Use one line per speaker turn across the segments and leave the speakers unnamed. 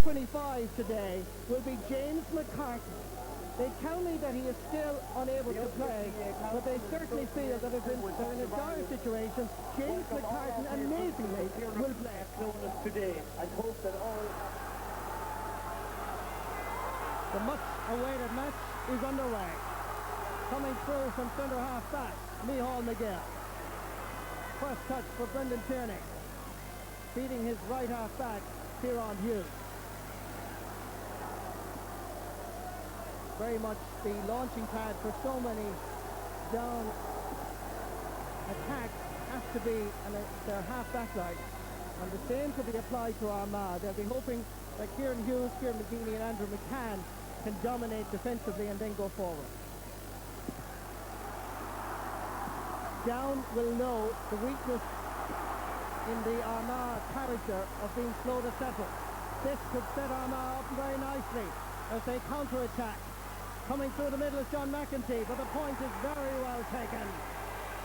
25 today will be James McCarthy. They tell me that he is still unable to play, but they certainly feel that if they're in a dire situation, James McCarthy amazingly will play.
Today, I hope that all...
The much-awaited match is underway. Coming through from centre half back, Micheál McGill. First touch for Brendan Tierney. Feeding his right half back, Kieran Hughes. Very much the launching pad for so many down attacks has to be their half-back line. And the same could be applied to Armagh. They'll be hoping that Kieran Hughes, Kieran McGeeney and Andrew McCann can dominate defensively and then go forward. Down will know the weakness in the Armagh character of being slow to settle. This could set Armagh up very nicely as they counter-attack. Coming through the middle is John McEntee, but the point is very well taken.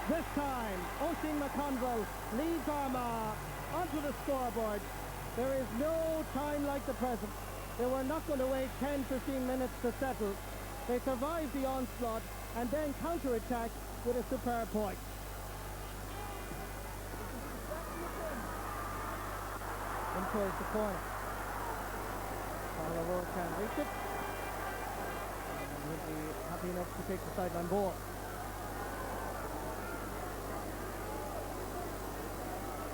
This time, Oisin McConville leads Armagh onto the scoreboard. There is no time like the present. They were not going to wait 10-15 minutes to settle. They survived the onslaught and then counter-attack with a superb point. In towards the corner. Oliver can reach it. And he'll be happy enough to take the sideline ball.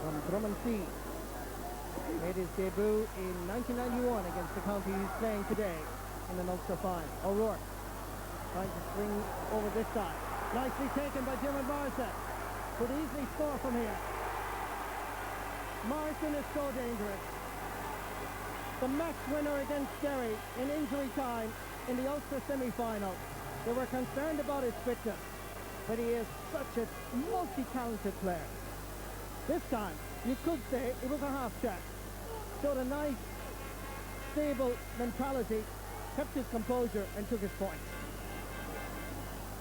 From Drummond made his debut in 1991 against the county he's playing today in an Ulster final. O'Rourke trying to swing over this side. Nicely taken by Jim Morrison. Could easily score from here. Morrison is so dangerous. The match winner against Derry in injury time in the Ulster semi-final. They were concerned about his fitness, but he is such a multi-talented player. This time, you could say it was a half-track. Showed a nice, stable mentality, kept his composure and took his point.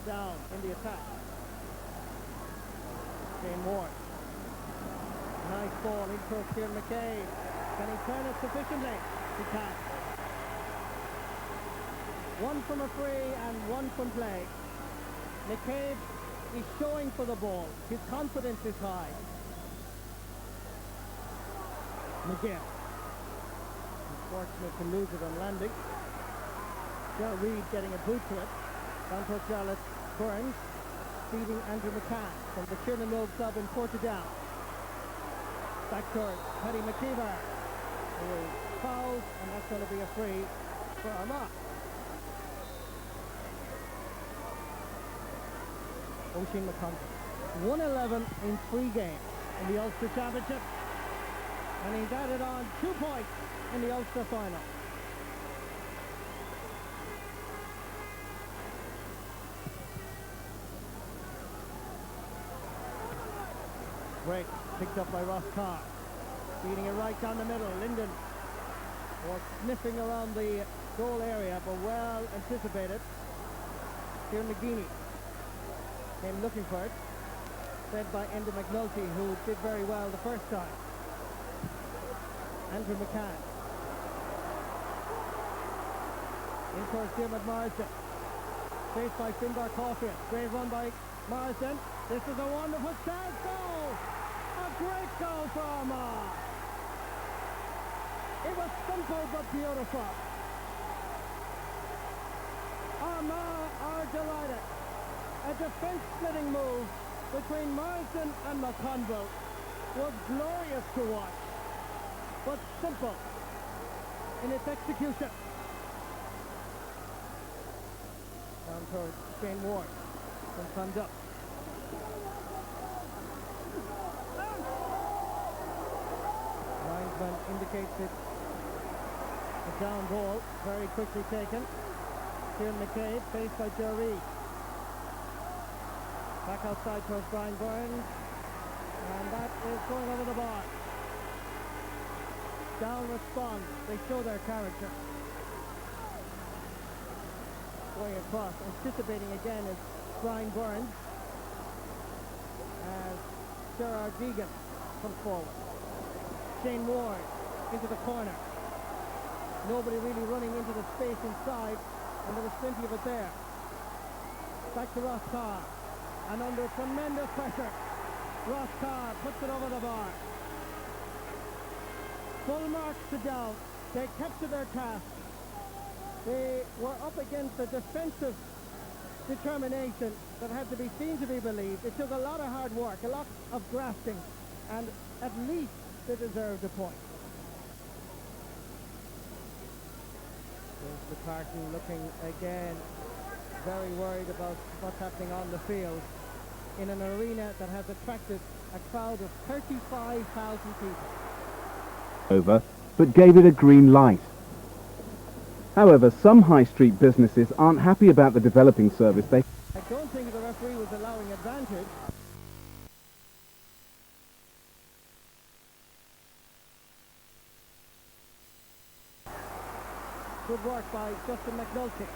Down in the attack. Shane Ward. Nice ball into Kieran McCabe. Can he turn it sufficiently? He can. One from a free and one from play. McCabe is showing for the ball. His confidence is high. McGill. Unfortunate to lose it on landing. Joe Reid getting a boot to it. Down to Charlotte Burns. Feeding Andrew McCann from the Chernobyl club in Portadown. Back towards Paddy McKeever, who is fouled, and that's going to be a free for Armagh. Oisin McConville, 111 in 3 games in the Ulster Championship, and he's added on 2 points in the Ulster final. Break picked up by Ross Carr, feeding it right down the middle. Linden was sniffing around the goal area, but well anticipated. Kieran McGeeney came looking for it, fed by Enda McNulty, who did very well the first time. Andrew McCann in towards Dermot Morrison, faced by Finbar Caulfield. Great run by Morrison. This is a wonderful chance. Goal! A great goal for Armagh. It was simple but beautiful. Armagh are delighted. A defense-splitting move between Morrison and McConville was glorious to watch, but simple in its execution. Down towards Shane Ward from Clondup. Linesman indicates it. A down ball, very quickly taken. Kieran McCabe, faced by Joe Reid. Back outside towards Brian Burns. And that is going over the bar. Down response. They show their character. Going across, anticipating again is Brian Burns. As Gerard Deegan comes forward. Shane Ward into the corner. Nobody really running into the space inside, and there was plenty of it there. Back to Ross Carr, and under tremendous pressure, Ross Carr puts it over the bar. Full marks to Down. They kept to their task. They were up against a defensive determination that had to be seen to be believed. It took a lot of hard work, a lot of grafting, and at least they deserved a point. James McCartan looking again very worried about what's happening on the field in an arena that has attracted a crowd of 35,000 people.
Over, but gave it a green light. However, some high street businesses aren't happy about the developing service they...
I don't think the referee was allowing advantage. Good work by Justin McNulty,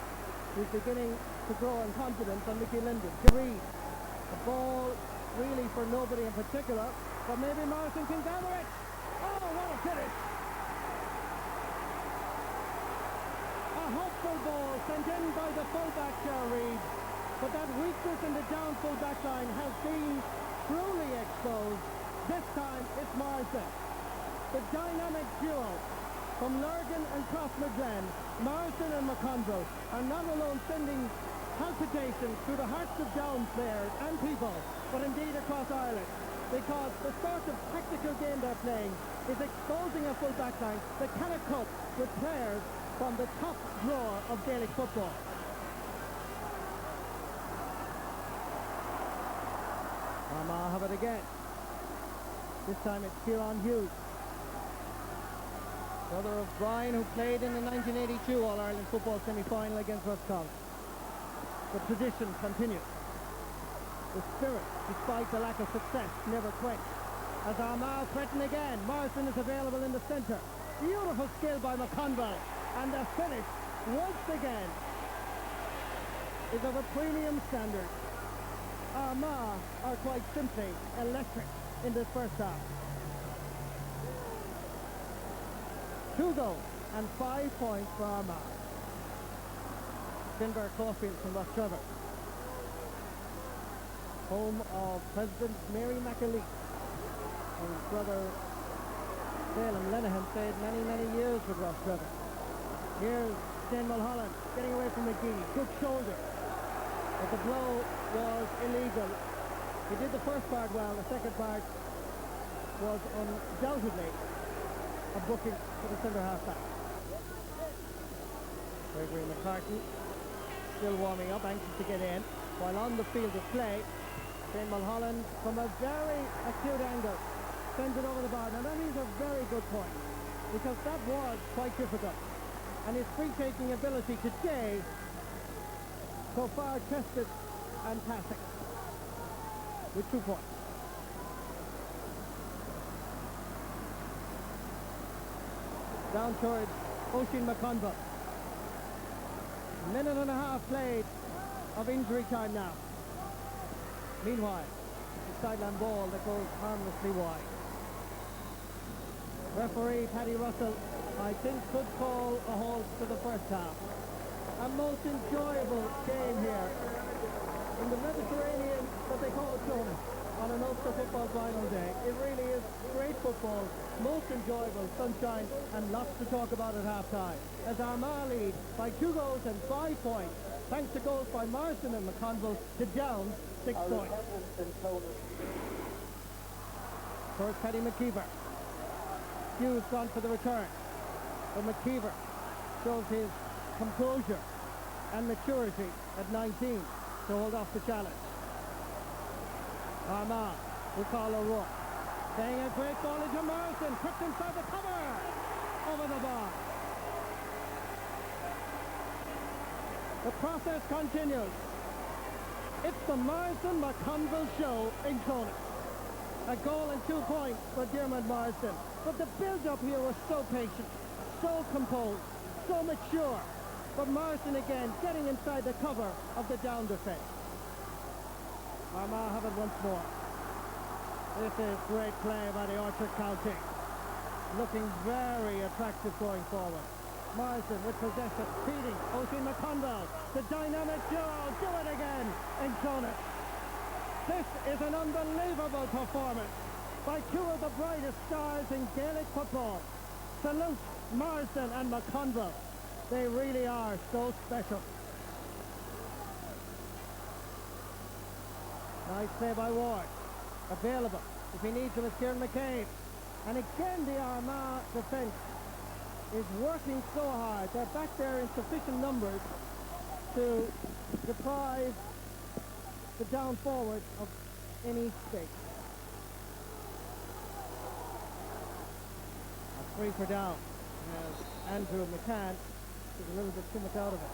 who's beginning to grow in confidence on Mickey Linden. To Reid. The ball really for nobody in particular, but maybe Morrison can gather it. Oh, what a finish! A hopeful ball sent in by the fullback, Reid. But that weakness in the down full-back line has been truly exposed. This time it's Morrison. The dynamic duo from Lurgan and Crossmaglen, Morrison and McConville, are not alone sending palpitations through the hearts of Down players and people, but indeed across Ireland. Because the sort of tactical game they're playing is exposing a full-back line that cannot cope with players from the top drawer of Gaelic football. Armagh have it again. This time it's Kieran Hughes, brother of Brian, who played in the 1982 All-Ireland football semi-final against Roscommon. The tradition continues. The spirit, despite the lack of success, never quenched. As Armagh threaten again, Morrison is available in the centre. Beautiful skill by McConville, and the finish, once again, is of a premium standard. Armagh are quite simply electric in this first half. 2 goals and 5 points for Armagh. Finbar Caulfield from Rostrevor, home of President Mary McAleese, whose brother Salem Lenehan played many years with Rostrevor. Here's Shane Mulholland getting away from McGee. Good shoulder, but the blow was illegal. He did the first part well. The second part was undoubtedly a booking for the centre half back. Gregory McCarthy still warming up, anxious to get in, while on the field of play, Shane Mulholland from a very acute angle sends it over the bar. Now that is a very good point, because that was quite difficult, and his free-taking ability today so far tested and passing with 2 points. Down towards Oisin McConville. Minute and a half played of injury time now. Meanwhile, the sideline ball that goes harmlessly wide. Referee Paddy Russell, I think, could call a halt to the first half. A most enjoyable game here in the Mediterranean that they call Jonas on an Ulster football final day. It really is great football, most enjoyable, sunshine, and lots to talk about at half-time. As Armagh lead by 2 goals and 5 points, thanks to goals by Morrison and McConville, to Down 6 points. First Paddy McKeever. Hughes gone for the return, but McKeever shows his composure and maturity at 19 to hold off the challenge. Armagh will call O'Rourke. Playing a great ball into Morrison, puts inside the cover, over the bar. The process continues. It's the Morrison-McConville show in Jonas. A goal and 2 points for Diarmuid Morrison. But the build-up here was so patient, so composed, so mature. But Morrison again getting inside the cover of the down defence. Armagh have it once more. This is great play by the Orchard County. Looking very attractive going forward. Marsden with possession, feeding Oisin McConville. The dynamic duo do it again in Clonard. This is an unbelievable performance by two of the brightest stars in Gaelic football. Salute Marsden and McConville. They really are so special. Nice play by Ward. Available. If he needs him, it's Kieran McCabe. And again, the Armagh defence is working so hard. They're back there in sufficient numbers to deprive the down forward of any space. A 3 for down. As Andrew McCann took a little bit too much out of it.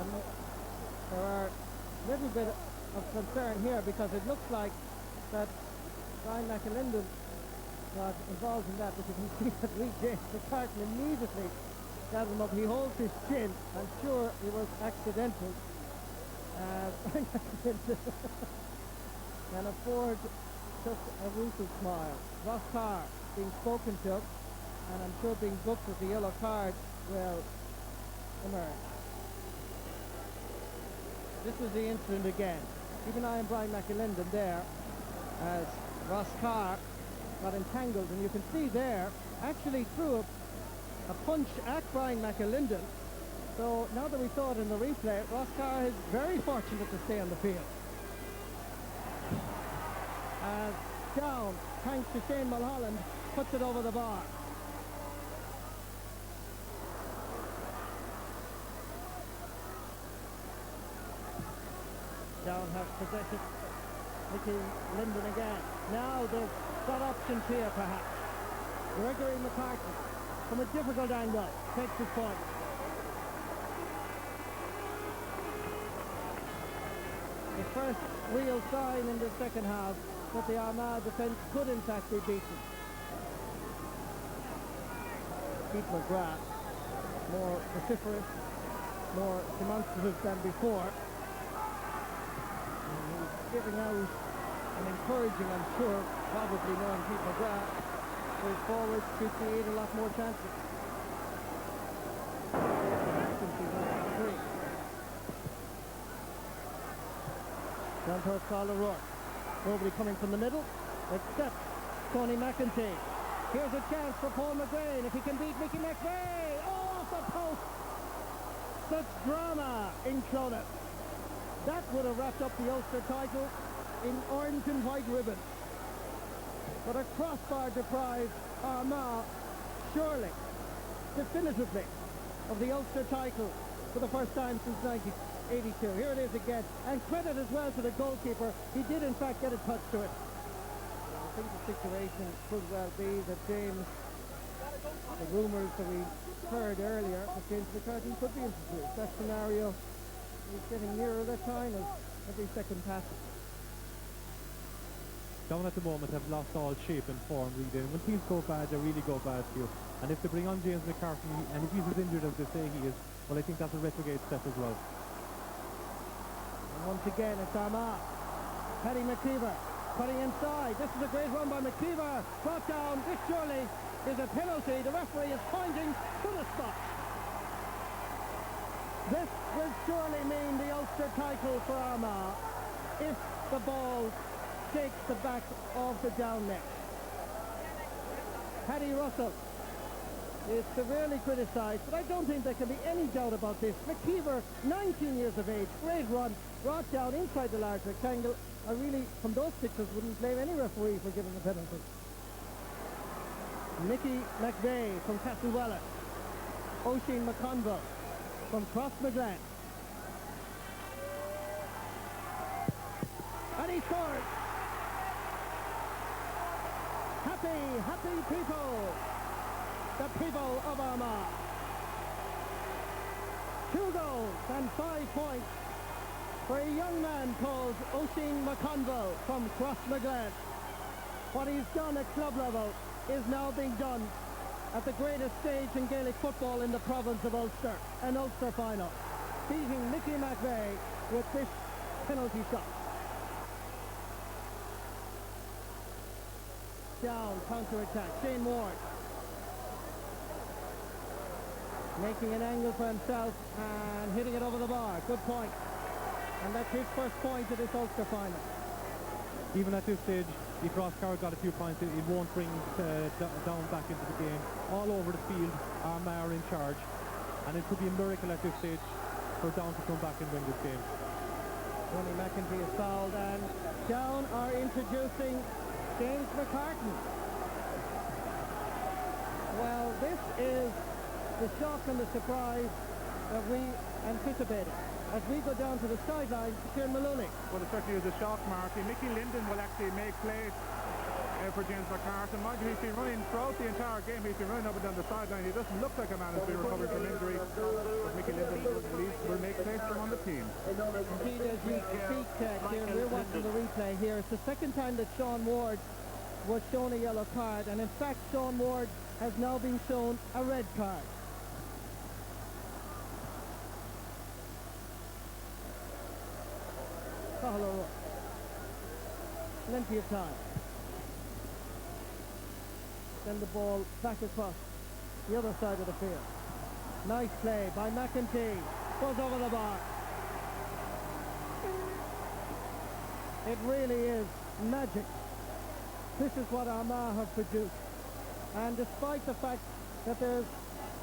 And there are a little bit of concern here because it looks like that Brian McAlinden got involved in that, because you see that Reed James McCartney immediately gathered him up. He holds his chin. I'm sure it was accidental. Brian McAlinden can afford just a rueful smile. Ross Carr being spoken to, and I'm sure being booked with the yellow card will emerge. This was the incident again. Keep an eye on Brian McAlinden there as Ross Carr got entangled, and you can see there actually threw a punch at Brian McAlinden. So now that we saw it in the replay, Ross Carr is very fortunate to stay on the field. As down, thanks to Shane Mulholland, puts it over the bar. Down have possession. Nicky Linden again. Now they've got options here, perhaps. Gregory McCarthy, from a difficult angle, takes his point. The first real sign in the second half that the Armagh defence could in fact be beaten. Keith McGrath, more vociferous, more demonstrative than before. Giving out and encouraging, I'm sure, probably knowing Pete McGrath, his forwards to create a lot more chances. Down towards Carl O'Rourke. Nobody coming from the middle, except Tony McEntee. Here's a chance for Paul McGrain if he can beat Mickey McVeigh. Oh, off the post! Such drama in Clonard. That would have wrapped up the Ulster title in orange and white ribbon. But a crossbar deprived Armagh, surely, definitively, of the Ulster title for the first time since 1982. Here it is again. And credit as well to the goalkeeper. He did, in fact, get a touch to it. I think the situation could well be that James, the rumours that we heard earlier, that James McCarthy could be introduced. That scenario is getting nearer that time as every second passes.
Down at the moment have lost all shape and form, really. And when things go bad, they really go bad for you. And if they bring on James McCarthy, and if he's as injured as they say he is, well, I think that's a retrograde step as well.
And once again, it's Armagh. Paddy McKeever cutting inside. This is a great run by McKeever. Brought down. This surely is a penalty. The referee is pointing to the spot. This will surely mean the Ulster title for Armagh if the ball takes the back of the down net. Paddy Russell is severely criticised, but I don't think there can be any doubt about this. McKeever, 19 years of age, great run, brought down inside the large rectangle. I really, from those pictures, wouldn't blame any referee for giving the penalty. Nicky McVeigh from Castlewellan. Oisin McConville from Crossmaglen. And he scores! Happy people! The people of Armagh. 2 goals and 5 points for a young man called Oisin McConville from Crossmaglen. What he's done at club level is now being done at the greatest stage in Gaelic football in the province of Ulster, an Ulster final, beating Mickey McVeigh with this penalty shot. Down, counter-attack, Shane Ward making an angle for himself and hitting it over the bar. Good point. And that's his first point of this Ulster final.
Even at this stage, if Rosscar got a few points, it won't bring down back into the game. All over the field, Armagh are in charge, and it could be a miracle at this stage for Down to come back and win this game.
Tony McEntee is fouled, and Down are introducing James McCartan. Well, this is the shock and the surprise that we anticipated. As we go down to the sidelines, Kieran Maloney.
Well, it certainly is a shock, Marty. Mickey Linden will actually make plays for James McCartan. Mind you, he's been running throughout the entire game. He's been running up and down the sideline. He doesn't look like a man who's been recovering from injury. But Mickey Linden will make plays for him on the team.
Indeed, as we speak, Kieran, we're watching the replay here. It's the second time that Sean Ward was shown a yellow card, and in fact, Sean Ward has now been shown a red card. Hello. Plenty of time. Send the ball back across the other side of the field. Nice play by McEntee. Goes over the bar. It really is magic. This is what Armagh have produced. And despite the fact that there's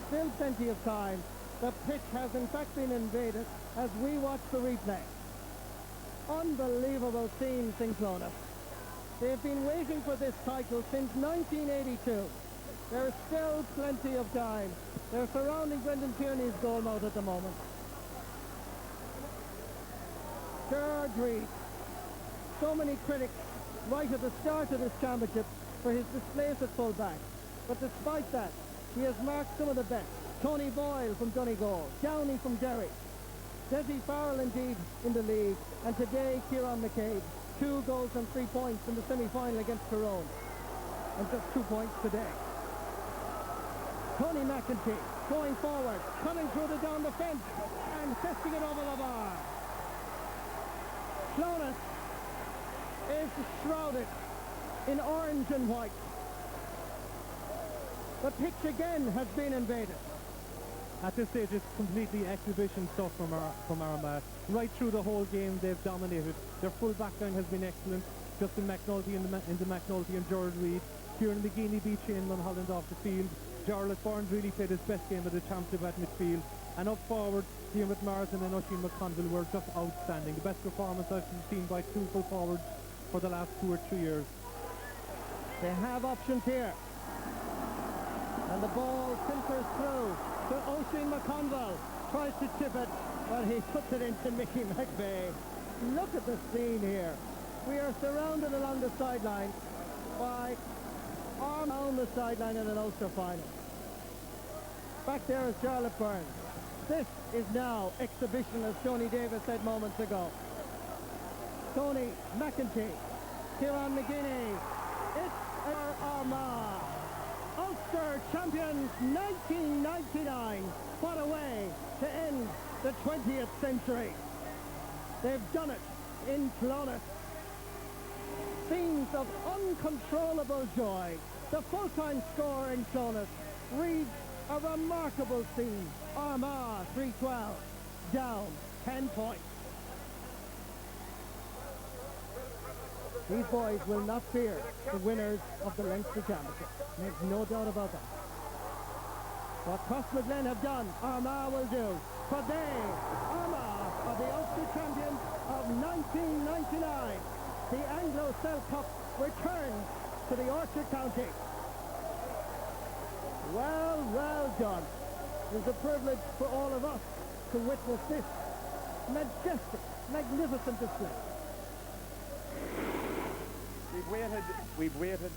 still plenty of time, the pitch has in fact been invaded as we watch the replay. Unbelievable scenes in Clonus. They've been waiting for this title since 1982. There's still plenty of time. They're surrounding Brendan Tierney's goal mouth at the moment. Gerard Reid. So many critics right at the start of this championship for his displays at full back. But despite that, he has marked some of the best. Tony Boyle from Donegal, Downey from Derry, Desi Farrell indeed in the league, and today Kieran McCabe, 2 goals and 3 points in the semi-final against Tyrone, and just 2 points today. Tony McEntee going forward, cutting through the down the fence, and fisting it over the bar. Clonus is shrouded in orange and white. The pitch again has been invaded.
At this stage, it's completely exhibition stuff from Armagh. Right through the whole game, they've dominated. Their full back line has been excellent. Justin McNulty in the McNulty and Gerard Reid. Kieran McGeeney beat Shane Mulholland off the field. Jarlath Barnes really played his best game of the championship at midfield. And up forward, Diarmuid Marsden and Oisin McConville were just outstanding. The best performance I've seen by 2 full forwards for the last 2 or 3 years.
They have options here. And the ball filters through to Oisin McConville. Tries to chip it, but he puts it into Mickey McVeigh. Look at the scene here. We are surrounded along the sideline by Armagh on the sideline in an Ulster final. Back there is Jarlath Burns. This is now exhibition, as Tony Davis said moments ago. Tony McEntee, Kieran McGeeney. It's Armagh. Ulster champions 1999. What a way to end the 20th century. They've done it in Clonus. Scenes of uncontrollable joy. The full-time score in Clonus reads a remarkable scene. Armagh 3-12, down 10 points. These boys will not fear the winners of the Leinster Championship. Makes no doubt about that. What Crossmaglen have done, Armagh will do. For they, Armagh, are the Ulster champions of 1999. The Anglo-Celt Cup returns to the Orchard County. Well, well done. It is a privilege for all of us to witness this majestic, magnificent display.
We've waited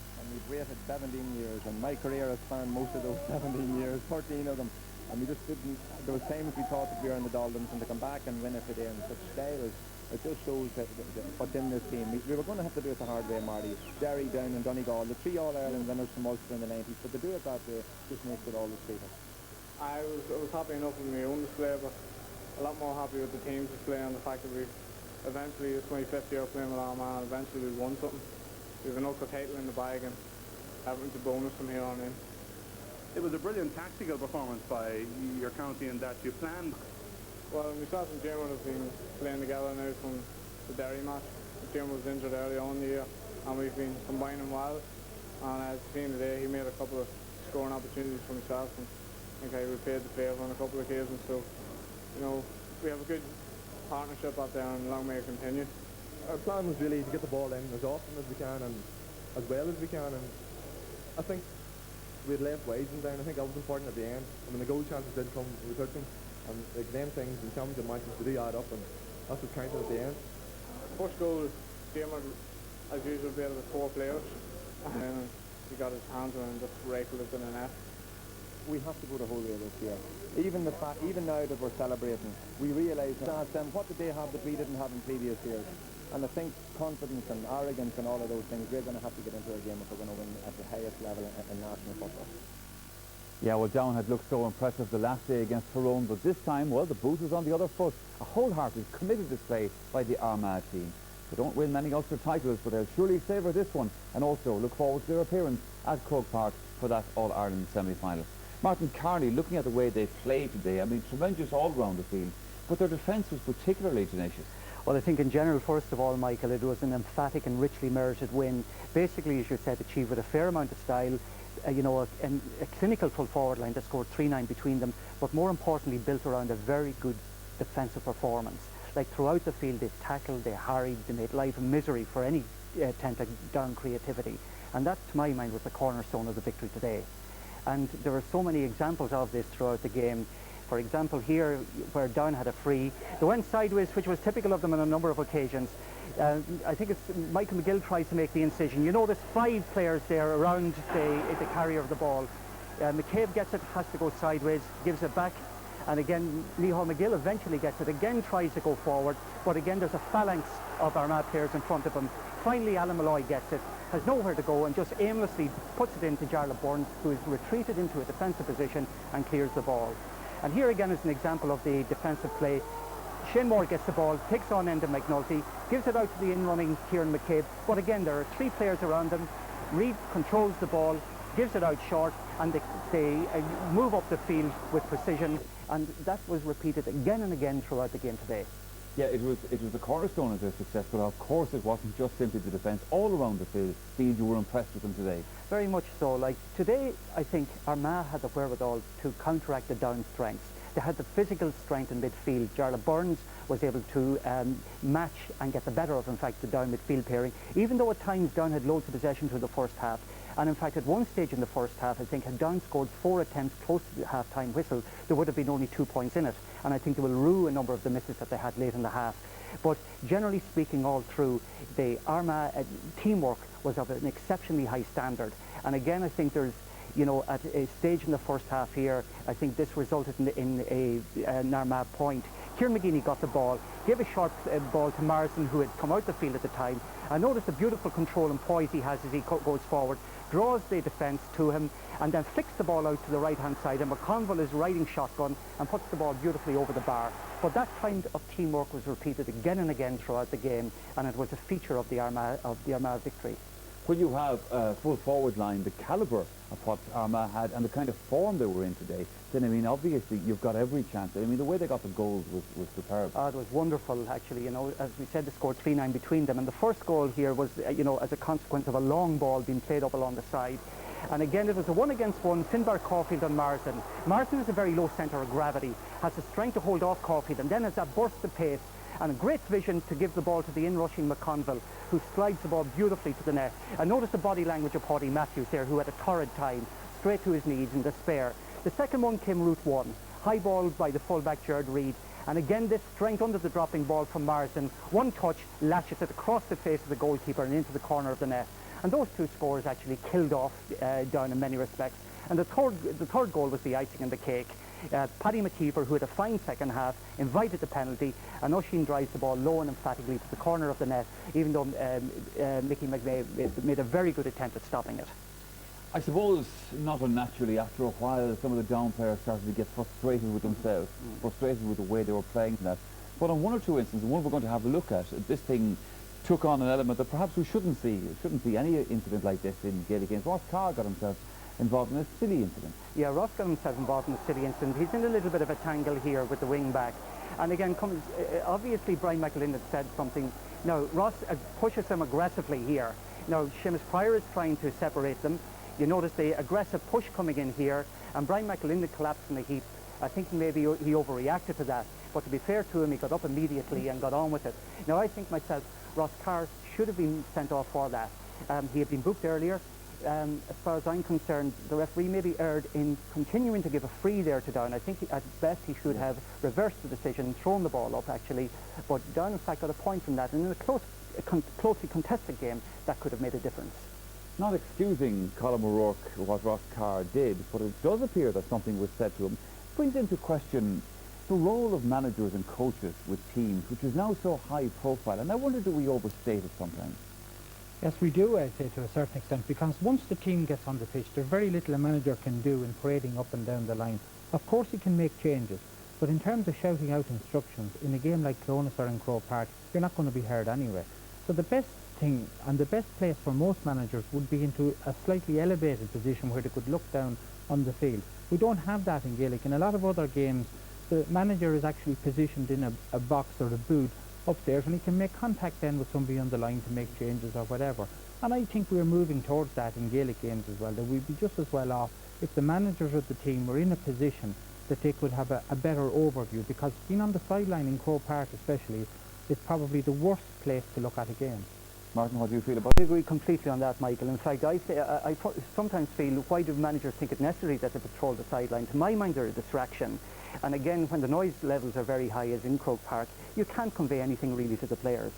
17 years, and my career has spanned most of those 17 years, 13 of them, and we just didn't, there was times we thought that we were in the doldrums, and to come back and win it today in such style, it just shows that what's in this team. We were going to have to do it the hard way, Marty. Derry, Down and Donegal, the 3 All-Ireland winners from Ulster in the 90s, but to do it that way just makes it all the sweeter.
I was happy enough with my own display, but a lot more happy with the team's display and the fact that we eventually, this 25th year playing with Armagh, eventually we won something. We have an Ulster title in the bag and having to bonus from here on in.
It was a brilliant tactical performance by your county in that you planned.
Well, myself and Jim have been playing together now from the Derry match. Jim was injured early on in the year, and we've been combining well. And as you've seen today, he made a couple of scoring opportunities for myself, and I think I repaid the favour on a couple of occasions. So, you know, we have a good partnership up there, and long may it continue.
Our plan was really to get the ball in as often as we can and as well as we can, and I think we had left wides and down. I think that was important at the end. I mean, the goal chances did come, we took them, and like them things in championship matches, they do add up, and that's what counted at the end.
First goal, Jim had, as usual, played with 4 players, and then he got his hands on it and just rifled it in the net.
We have to go the whole way this year. Even now that we're celebrating, we realise and ask them, what did they have that we didn't have in previous years? And I think confidence and arrogance and all of those things, we're going to have to get into a game if we're going to win at the highest level in national football.
Yeah, well, Down had looked so impressive the last day against Tyrone, but this time, well, the boot was on the other foot. A wholehearted, committed display by the Armagh team. They don't win many Ulster titles, but they'll surely savour this one, and also look forward to their appearance at Croke Park for that All-Ireland semi-final. Martin Carney, looking at the way they played today, I mean, tremendous all round the field, but their defence was particularly tenacious.
Well, I think in general, first of all, Michael, it was an emphatic and richly merited win. Basically, as you said, achieved with a fair amount of style, you know, a clinical full forward line that scored 3-9 between them, but more importantly, built around a very good defensive performance. Like throughout the field, they tackled, they harried, they made life a misery for any attempt at Down creativity. And that, to my mind, was the cornerstone of the victory today. And there are so many examples of this throughout the game. For example, here, where Down had a free, they went sideways, which was typical of them on a number of occasions. I think it's Michael McGill tries to make the incision. You notice 5 players there around the carrier of the ball. McCabe gets it, has to go sideways, gives it back. And again, Micheál McGill eventually gets it, again tries to go forward, but again there's a phalanx of Armagh players in front of him. Finally, Alan Malloy gets it, has nowhere to go, and just aimlessly puts it into Jarlath Burns, who is retreated into a defensive position and clears the ball. And here again is an example of the defensive play. Shane Moore gets the ball, takes on Enda McNulty, gives it out to the in-running Kieran McCabe, but again there are 3 players around him. Reid controls the ball, gives it out short, and they move up the field with precision, and that was repeated again and again throughout the game today.
Yeah, it was the cornerstone of their success, but of course it wasn't just simply the defence. All around the field, you were impressed with them today.
Very much so. Like today, I think Armagh had the wherewithal to counteract the Down strengths. They had the physical strength in midfield. Jarlath Burns was able to match and get the better of, in fact, the Down midfield pairing, even though at times Down had loads of possession through the first half. And in fact, at one stage in the first half, I think had Down scored 4 attempts close to the half-time whistle, there would have been only 2 points in it. And I think they will rue a number of the misses that they had late in the half. But generally speaking, all through, the Armagh teamwork was of an exceptionally high standard. And again, I think there's, you know, at a stage in the first half here, I think this resulted in an Armagh point. Kieran McGeeney got the ball, gave a short ball to Morrison, who had come out the field at the time. And notice the beautiful control and poise he has as he goes forward, draws the defence to him, and then flicks the ball out to the right-hand side, and McConville is riding shotgun and puts the ball beautifully over the bar. But that kind of teamwork was repeated again and again throughout the game, and it was a feature of the Armagh victory.
When you have a full forward line, the calibre of what Armagh had and the kind of form they were in today, then I mean obviously you've got every chance. I mean the way they got the goals was superb.
It was wonderful actually, you know, as we said, they scored 3-9 between them, and the first goal here was, you know, as a consequence of a long ball being played up along the side. And again, it was a 1-against-1, Finbar, Caulfield and Morrison. Morrison has a very low centre of gravity, has the strength to hold off Caulfield, and then has that burst of pace and a great vision to give the ball to the in-rushing McConville, who slides the ball beautifully to the net. And notice the body language of Paddy Matthews there, who had a torrid time, straight to his knees in despair. The second one came route 1, high ball by the fullback Gerard Reid. And again, this strength under the dropping ball from Morrison. One touch, lashes it across the face of the goalkeeper and into the corner of the net. And those 2 scores actually killed off Down in many respects. And the third goal was the icing on the cake. Paddy McKeever, who had a fine second half, invited the penalty, and Oisin drives the ball low and emphatically to the corner of the net, even though Mickey McVeigh made a very good attempt at stopping it.
I suppose, not unnaturally, after a while, some of the Down players started to get frustrated with themselves, frustrated with the way they were playing that. But on 1 or 2 instances, one we're going to have a look at, this thing took on an element that perhaps we shouldn't see. We shouldn't see any incident like this in Gaelic games. Ross Carr got himself involved in a silly incident.
Yeah, Ross got himself involved in a silly incident. He's in a little bit of a tangle here with the wing back. And again, obviously Brian McAlinden had said something. Now, Ross pushes him aggressively here. Now, Seamus Pryor is trying to separate them. You notice the aggressive push coming in here, and Brian McAlinden collapsed in a heap. I think maybe he overreacted to that. But to be fair to him, he got up immediately and got on with it. Now, I think myself, Ross Carr should have been sent off for that. He had been booked earlier. As far as I'm concerned, the referee maybe erred in continuing to give a free there to Down. I think at best he should have reversed the decision and thrown the ball up, actually. But Down, in fact, got a point from that. And in a closely contested game, that could have made a difference.
Not excusing Colin O'Rourke what Ross Carr did, but it does appear that something was said to him. It brings into question the role of managers and coaches with teams, which is now so high profile. And I wonder, do we overstate it sometimes?
Yes, we do, I'd say, to a certain extent, because once the team gets on the pitch, there's very little a manager can do in parading up and down the line. Of course he can make changes, but in terms of shouting out instructions, in a game like Clones or in Croke Park, you're not going to be heard anyway. So the best thing and the best place for most managers would be into a slightly elevated position where they could look down on the field. We don't have that in Gaelic. In a lot of other games, the manager is actually positioned in a box or a booth upstairs, and he can make contact then with somebody on the line to make changes or whatever. And I think we're moving towards that in Gaelic games as well, that we'd be just as well off if the managers of the team were in a position that they could have a better overview, because being on the sideline in Croke Park especially is probably the worst place to look at a game.
Martin, what do you feel about
I agree completely on that, Michael. In fact, I sometimes feel, why do managers think it necessary that they patrol the sideline? To my mind, they're a distraction. And again, when the noise levels are very high, as in Croke Park, you can't convey anything really to the players.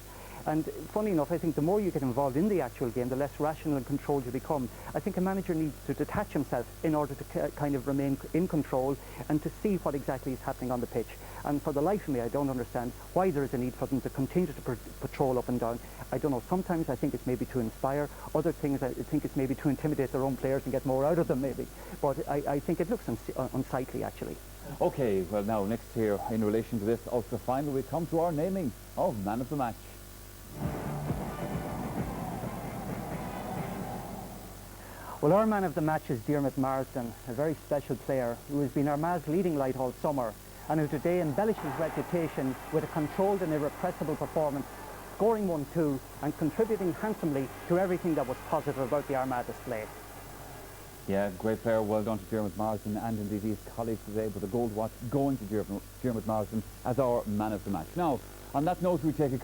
And funny enough, I think the more you get involved in the actual game, the less rational and controlled you become. I think a manager needs to detach himself in order to kind of remain in control and to see what exactly is happening on the pitch. And for the life of me, I don't understand why there is a need for them to continue to patrol up and down. I don't know, sometimes I think it's maybe to inspire, other things I think it's maybe to intimidate their own players and get more out of them maybe. But I think it looks unsightly actually.
Okay, well now, next here, in relation to this Ulster final, we come to our naming of Man of the Match.
Well, our man of the match is Diarmuid Marsden, a very special player who has been Armagh's leading light all summer and who today embellished his reputation with a controlled and irrepressible performance, scoring 1-2 and contributing handsomely to everything that was positive about the Armagh display.
Yeah, great player, well done to Diarmuid Marsden and indeed his colleagues today, but the gold watch going to Diarmuid Marsden as our man of the match. Now, on that note, we take a